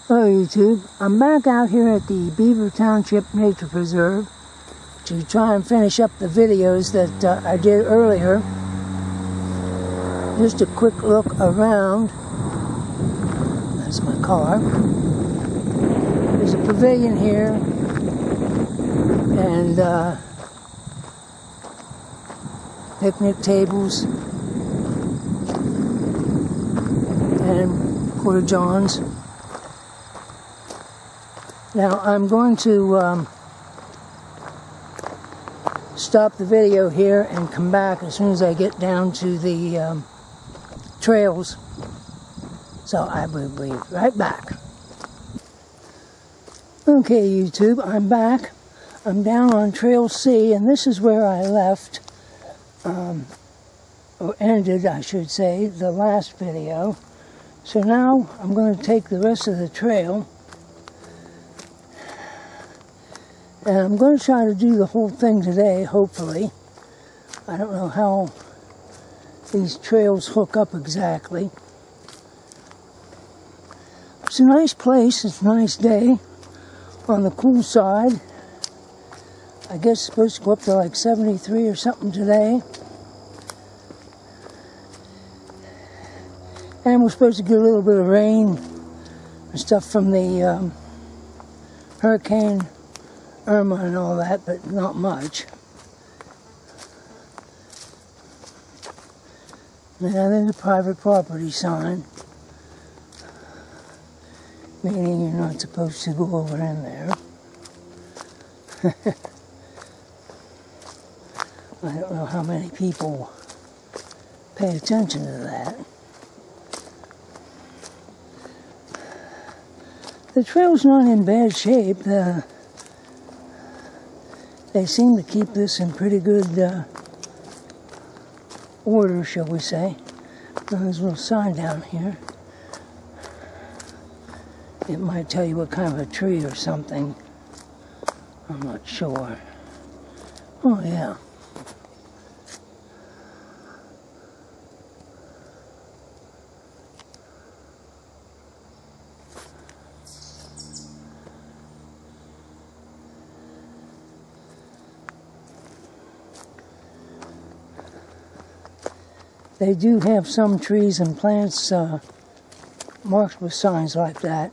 Hello YouTube, I'm back out here at the Beaver Township Nature Preserve to try and finish up the videos that I did earlier. Just a quick look around. That's my car. There's a pavilion here and picnic tables and porta-johns. Now I'm going to stop the video here and come back as soon as I get down to the trails. So I will be right back. Okay YouTube, I'm back. I'm down on Trail C, and this is where I left, or ended I should say, the last video. So now I'm going to take the rest of the trail. And I'm going to try to do the whole thing today, hopefully. I don't know how these trails hook up exactly. It's a nice place, it's a nice day. On the cool side. I guess it's supposed to go up to like 73 or something today. And we're supposed to get a little bit of rain and stuff from the Hurricane Irma and all that, but not much. Now there's a private property sign, meaning you're not supposed to go over in there. I don't know how many people pay attention to that. The trail's not in bad shape. They seem to keep this in pretty good order, shall we say. There's a little sign down here. It might tell you what kind of a tree or something. I'm not sure. Oh yeah. They do have some trees and plants marked with signs like that.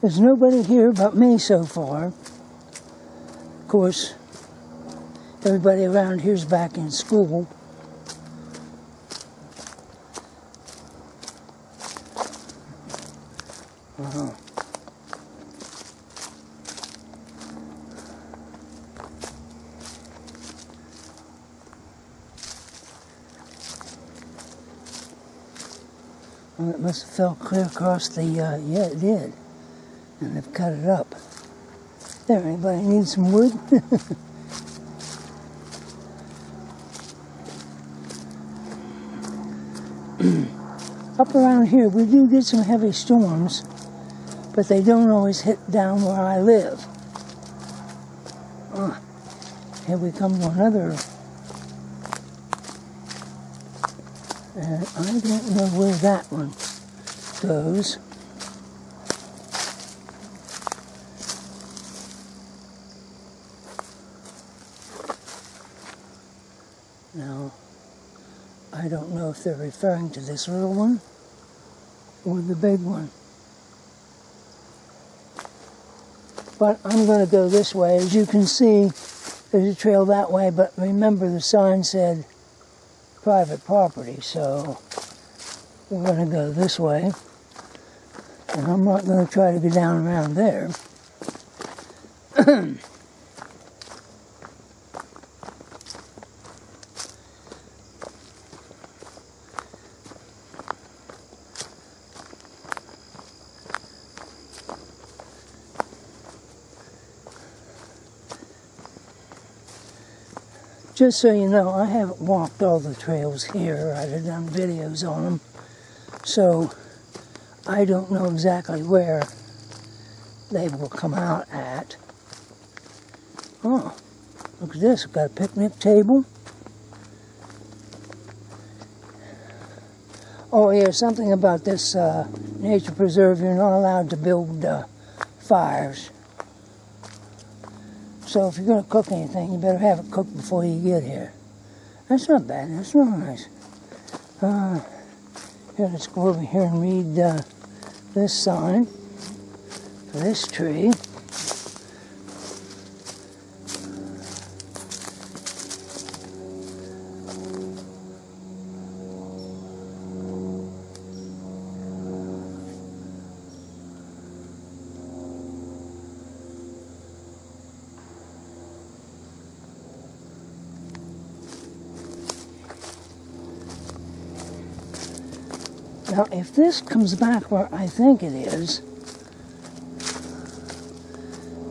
There's nobody here but me so far. Of course, everybody around here's back in school. Well, it must have fell clear across the, yeah it did. And they've cut it up. There, anybody need some wood? Up around here, we do get some heavy storms, but they don't always hit down where I live. Here we come to another. And I don't know where that one goes. Now, I don't know if they're referring to this little one or the big one. But I'm going to go this way. As you can see, there's a trail that way, but remember the sign said private property, so we're going to go this way. And I'm not going to try to go down around there. Just so you know, I haven't walked all the trails here. I've done videos on them. So I don't know exactly where they will come out at. Oh, look at this. We've got a picnic table. Oh yeah, something about this nature preserve, you're not allowed to build fires. So if you're going to cook anything, you better have it cooked before you get here. That's not bad, that's real nice. Here, let's go over here and read this sign for this tree. Now, if this comes back where I think it is,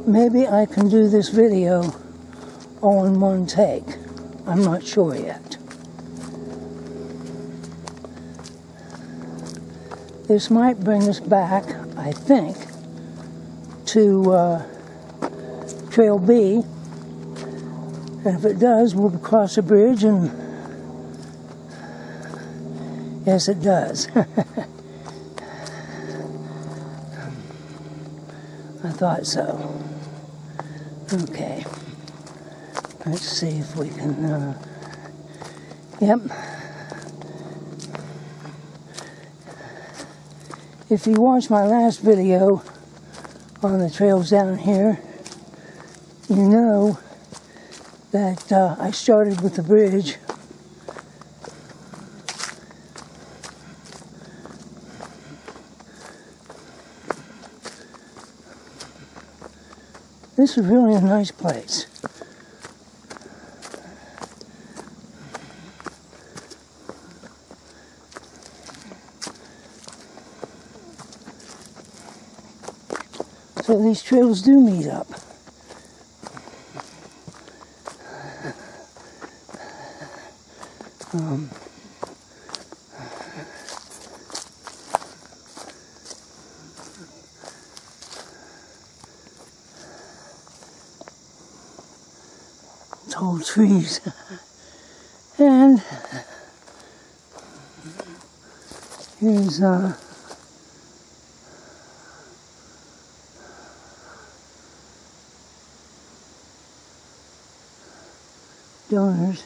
maybe I can do this video all in one take. I'm not sure yet. This might bring us back, I think, to Trail B. And if it does, we'll cross the bridge and... Yes, it does. I thought so. Okay. Let's see if we can, Yep. If you watched my last video on the trails down here, you know that I started with the bridge. This is really a nice place. So these trails do meet up. Tall trees. And here's donors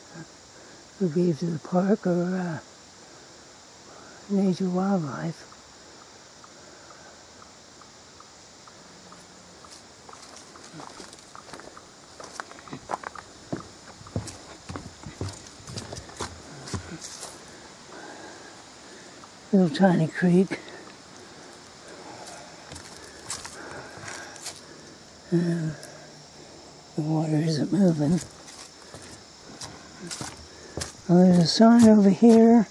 who gave to the park or nature wildlife. Little tiny creek. The water isn't moving. Well, there's a sign over here,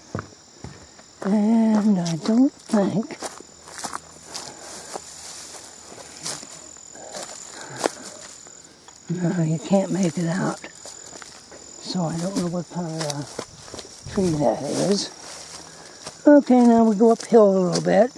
and I don't think no, you can't make it out. So I don't know what kind of tree that is. Okay, now we go uphill a little bit.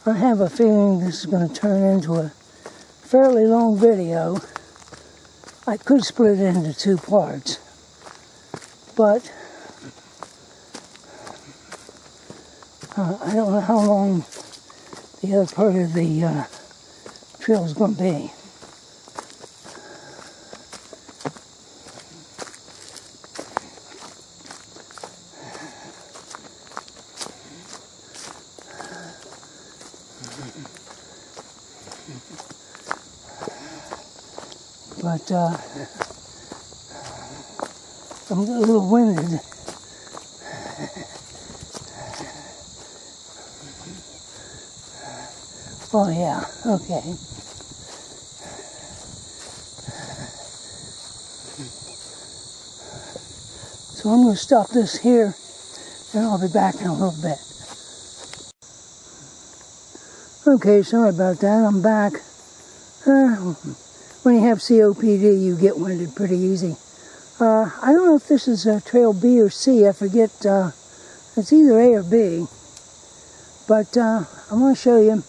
I have a feeling this is going to turn into a fairly long video. I could split it into two parts, but I don't know how long the other part of the trail is going to be. But I'm a little winded. Oh yeah, okay. So I'm going to stop this here, and I'll be back in a little bit. Okay, sorry about that, I'm back. When you have COPD, you get winded pretty easy. I don't know if this is Trail B or C, I forget It's either A or B. But I'm going to show you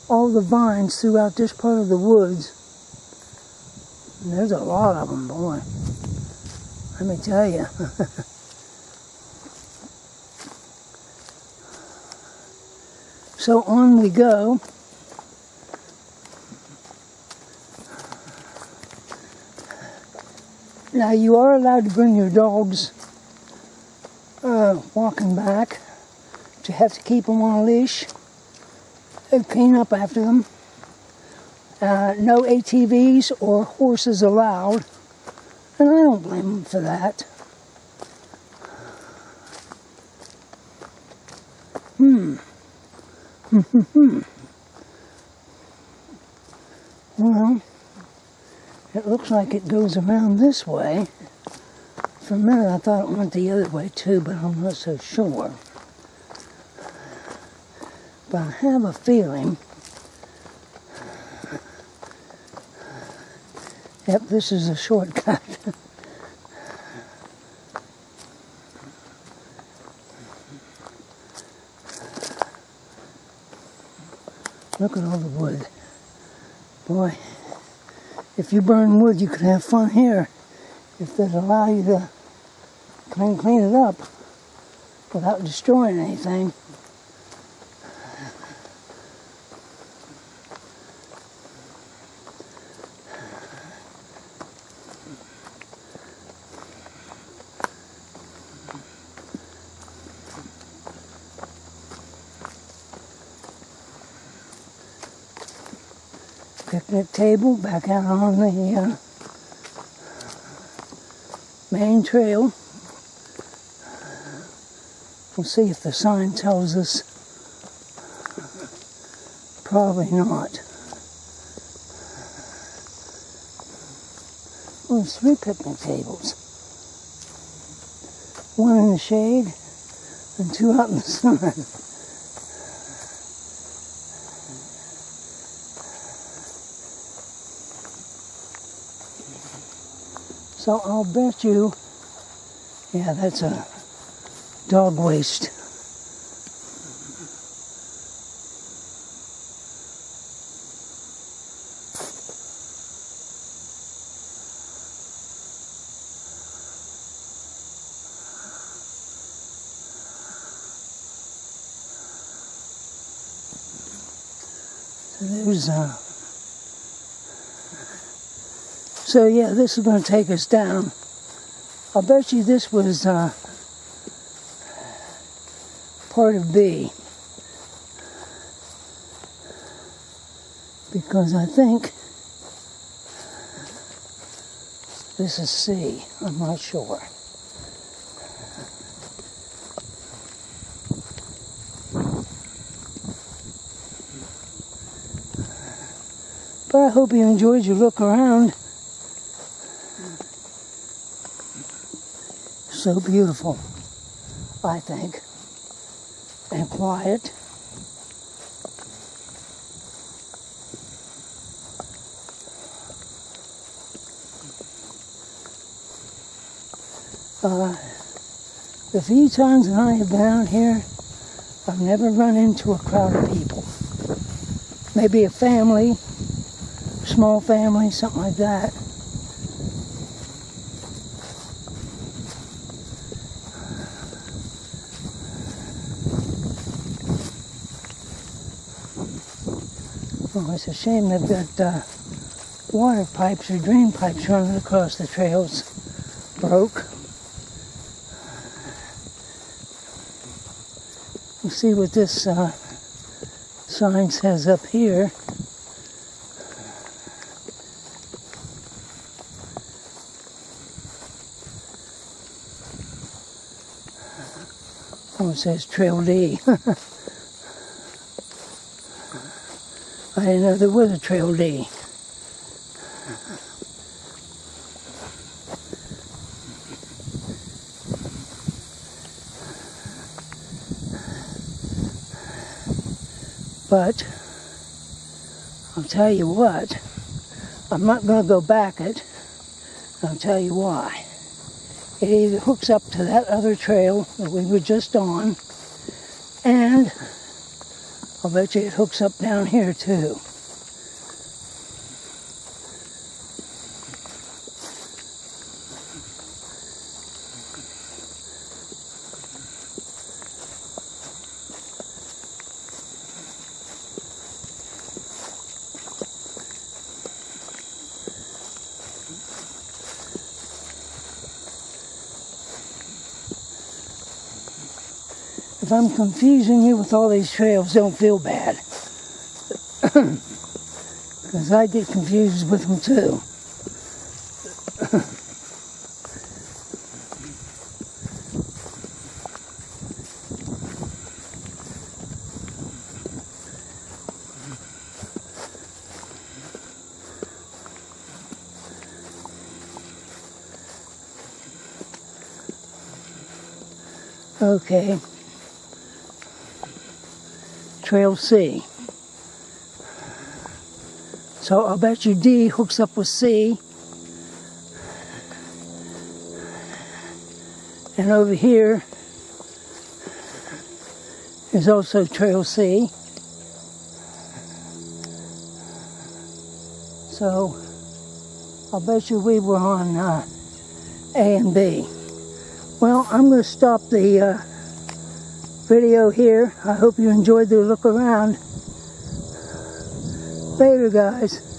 all the vines throughout this part of the woods. And there's a lot of them, boy. Let me tell you. So on we go. Now you are allowed to bring your dogs walking back. But you have to keep them on a leash and clean up after them. No ATVs or horses allowed. And I don't blame them for that. Well, it looks like it goes around this way. For a minute I thought it went the other way too, but I'm not so sure. But I have a feeling, yep, this is a shortcut. Look at all the wood. Boy, if you burn wood, you could have fun here. If they'd allow you to clean it up without destroying anything. Picnic table back out on the main trail. We'll see if the sign tells us. Probably not. Well, there's 3 picnic tables. 1 in the shade and 2 out in the sun. So I'll bet you, yeah, that's a dog waste. So there's So yeah, this is going to take us down. I'll bet you this was part of B. Because I think this is C. I'm not sure. But I hope you enjoyed your look around. So beautiful, I think, and quiet. The few times that I have been out here, I've never run into a crowd of people. Maybe a family, small family, something like that. Oh, it's a shame they've got water pipes or drain pipes running across the trails. Broke. We'll see what this sign says up here. Oh, it says Trail D. I didn't know there was a Trail D. But I'll tell you what, I'm not going to go back it. I'll tell you why. It either hooks up to that other trail that we were just on, and I'll bet you it hooks up down here too. If I'm confusing you with all these trails, don't feel bad. Because I get confused with them too. Okay. Trail C. So I'll bet you D hooks up with C. And over here is also Trail C. So I'll bet you we were on A and B. Well, I'm going to stop the video here. I hope you enjoyed the look around. Later, guys.